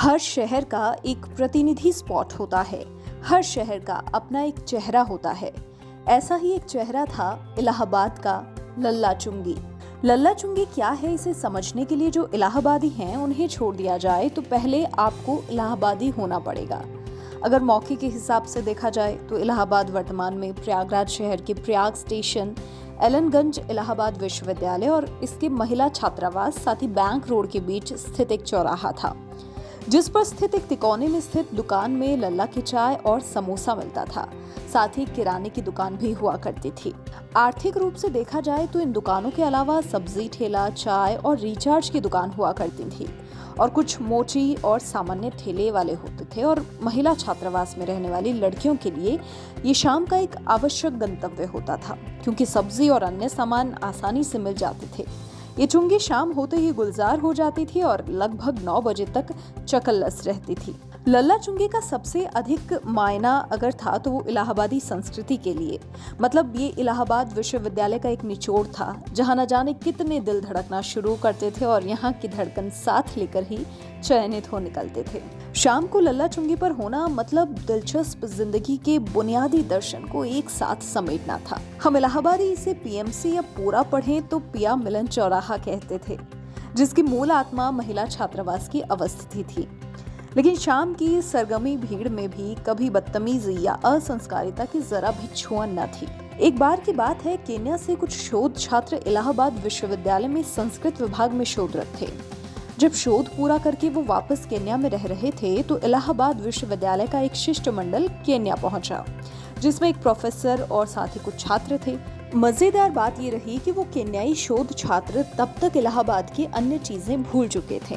हर शहर का एक प्रतिनिधि स्पॉट होता है। हर शहर का अपना एक चेहरा होता है। ऐसा ही एक चेहरा था इलाहाबाद का लल्ला चुंगी। लल्ला चुंगी क्या है, इसे समझने के लिए जो इलाहाबादी हैं उन्हें छोड़ दिया जाए तो पहले आपको इलाहाबादी होना पड़ेगा। अगर मौके के हिसाब से देखा जाए तो इलाहाबाद वर्तमान में प्रयागराज शहर के प्रयाग स्टेशन, एलनगंज इलाहाबाद विश्वविद्यालय और इसके महिला छात्रावास साथ ही बैंक रोड के बीच स्थित एक चौराहा था, जिस पर स्थित एक तिकोने में स्थित दुकान में लल्ला की चाय और समोसा मिलता था। साथ ही किराने की दुकान भी हुआ करती थी। आर्थिक रूप से देखा जाए तो इन दुकानों के अलावा सब्जी ठेला, चाय और रिचार्ज की दुकान हुआ करती थी और कुछ मोची और सामान्य ठेले वाले होते थे। और महिला छात्रावास में रहने वाली लड़कियों के लिए ये शाम का एक आवश्यक गंतव्य होता था, क्योंकि सब्जी और अन्य सामान आसानी से मिल जाते थे। ये चुंगी शाम होते ही गुलजार हो जाती थी और लगभग 9 बजे तक चकल्लस रहती थी। लल्ला चुंगी का सबसे अधिक मायना अगर था तो वो इलाहाबादी संस्कृति के लिए, मतलब ये इलाहाबाद विश्वविद्यालय का एक निचोड़ था, जहां न जाने कितने दिल धड़कना शुरू करते थे और यहाँ की धड़कन साथ लेकर ही चयनित हो निकलते थे। शाम को लल्ला चुंगी पर होना मतलब दिलचस्प जिंदगी के बुनियादी दर्शन को एक साथ समेटना था। हम इलाहाबादी इसे पीएमसी या पूरा पढ़ें तो पिया मिलन चौराहा कहते थे, जिसकी मूल आत्मा महिला छात्रावास की अवस्थिति थी। लेकिन शाम की सरगमी भीड़ में भी कभी बदतमीजी या असंस्कारिता की जरा भी छुअन न थी। एक बार की बात है, केन्या से कुछ शोध छात्र इलाहाबाद विश्वविद्यालय में संस्कृत विभाग में शोधरत थे। जब शोध पूरा करके वो वापस केन्या में रह रहे थे तो इलाहाबाद विश्वविद्यालय का एक शिष्टमंडल केन्या पहुंचा, जिसमें एक प्रोफेसर और साथ ही कुछ छात्र थे। मजेदार बात ये रही कि वो केन्याई शोध छात्र तब तक इलाहाबाद की अन्य चीजें भूल चुके थे,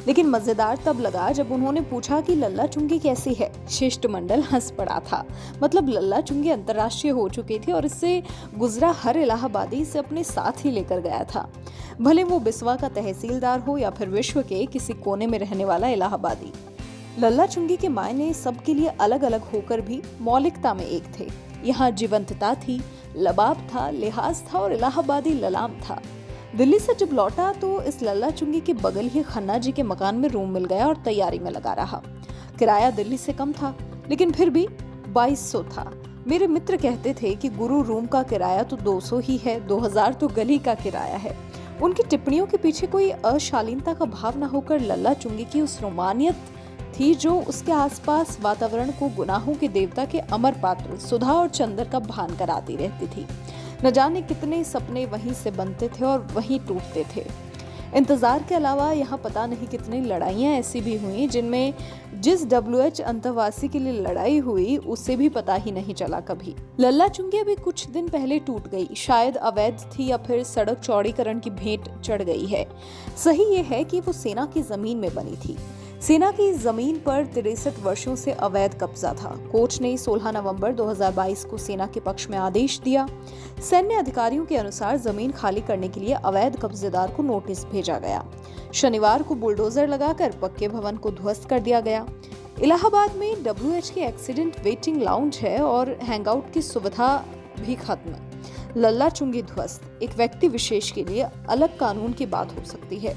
लेकिन मजेदार तब लगा जब उन्होंने पूछा कि लल्ला चुंगी कैसी है। शिष्टमंडल हंस पड़ा था, मतलब लल्ला चुंगी अंतर्राष्ट्रीय हो चुकी थी और इससे गुजरा हर इलाहाबादी इसे अपने साथ ही लेकर गया था, भले वो बिस्वा का तहसीलदार हो या फिर विश्व के किसी कोने में रहने वाला इलाहाबादी। लल्ला चुंगी के मायने सबके लिए अलग अलग होकर भी मौलिकता में एक थे। यहाँ जीवंतता थी, लबाब था, लिहाज था और इलाहाबादी ललाम था। दिल्ली से जब लौटा तो इस लल्ला चुंगी के बगल ही खन्ना जी के मकान में रूम मिल गया और तैयारी में लगा रहा। किराया दिल्ली से कम था, लेकिन फिर भी 2200 था। मेरे मित्र कहते थे कि गुरु रूम का किराया तो 200 ही है, 2000 तो गली का किराया है। उनकी टिप्पणियों के पीछे कोई अशालीनता का भाव न होकर लल्ला चुंगी की उस रोमानियत थी जो उसके आसपास वातावरण को गुनाहों के देवता के अमर पात्र सुधा और चंदर का भान कराती रहती थी। न जाने कितने सपने वहीं से बनते थे और वहीं टूटते थे। इंतजार के अलावा यहाँ पता नहीं कितनी लड़ाइयाँ ऐसी भी हुई जिनमें जिस WH अंतरवासी के लिए लड़ाई हुई उसे भी पता ही नहीं चला कभी। लल्ला चुंगी अभी कुछ दिन पहले टूट गई, शायद अवैध थी या फिर सड़क चौड़ीकरण की भेंट चढ़ गई है। सही ये है कि वो सेना की जमीन में बनी थी। सेना की जमीन पर 63 वर्षों से अवैध कब्जा था। कोर्ट ने 16 नवंबर 2022 को सेना के पक्ष में आदेश दिया। सैन्य अधिकारियों के अनुसार जमीन खाली करने के लिए अवैध कब्जेदार को नोटिस भेजा गया। शनिवार को बुलडोजर लगाकर पक्के भवन को ध्वस्त कर दिया गया। इलाहाबाद में WH की एक्सीडेंट वेटिंग लाउंज है और हैंगआउट की सुविधा भी खत्म। लल्ला चुंगी ध्वस्त। एक व्यक्ति विशेष के लिए अलग कानून की बात हो सकती है,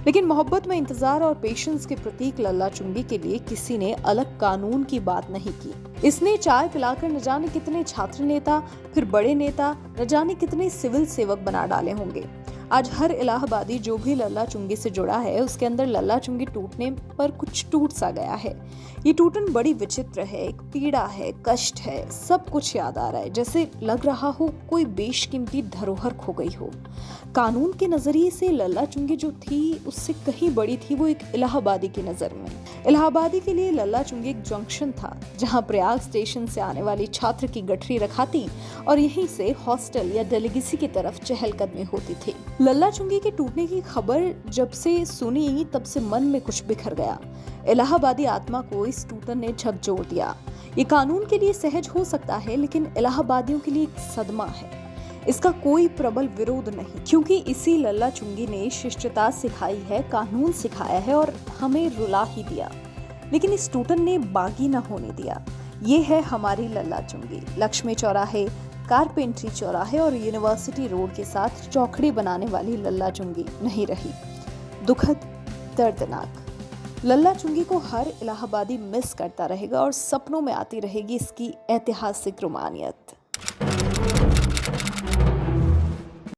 लेकिन मोहब्बत में इंतजार और पेशेंस के प्रतीक लल्ला चुंगी के लिए किसी ने अलग कानून की बात नहीं की। इसने चाय पिलाकर न जाने कितने छात्र नेता, फिर बड़े नेता, न जाने कितने सिविल सेवक बना डाले होंगे। आज हर इलाहाबादी जो भी लल्ला चुंगी से जुड़ा है उसके अंदर लल्ला चुंगी टूटने पर कुछ टूट सा गया है। ये टूटन बड़ी विचित्र है, एक पीड़ा है, कष्ट है, सब कुछ याद आ रहा है, जैसे लग रहा हो कोई बेशकीमती धरोहर खो गई हो। कानून के नजरिए से लल्ला चुंगी जो थी उससे कहीं बड़ी थी वो एक इलाहाबादी की नजर में। इलाहाबादी के लिए लल्ला चुंगी एक जंक्शन था, जहां प्रयाग स्टेशन से आने वाली छात्र की गठरी रखाती और यहीं से हॉस्टल या डेलीगेसी की तरफ चहलकदमी होती थी। लल्ला चुंगी के टूटने की खबर जब से सुनी तब से मन में कुछ बिखर गया। इलाहाबादी आत्मा को इस टूटन ने झकझोर दिया। ये कानून के लिए सहज हो सकता है, लेकिन इलाहाबादियों के लिए एक सदमा है। इसका कोई प्रबल विरोध नहीं, क्योंकि इसी लल्ला चुंगी ने शिष्टता सिखाई है, कानून सिखाया है और हमें रुला ही दिया, लेकिन इस टूटन ने बागी न होने दिया। ये है हमारी लल्ला चुंगी। लक्ष्मी चौराहे, कारपेंट्री चौराहे और यूनिवर्सिटी रोड के साथ चौखड़ी बनाने वाली लल्ला चुंगी नहीं रही। दुखद, दर्दनाक। लल्ला चुंगी को हर इलाहाबादी मिस करता रहेगा और सपनों में आती रहेगी इसकी ऐतिहासिक रोमानियत।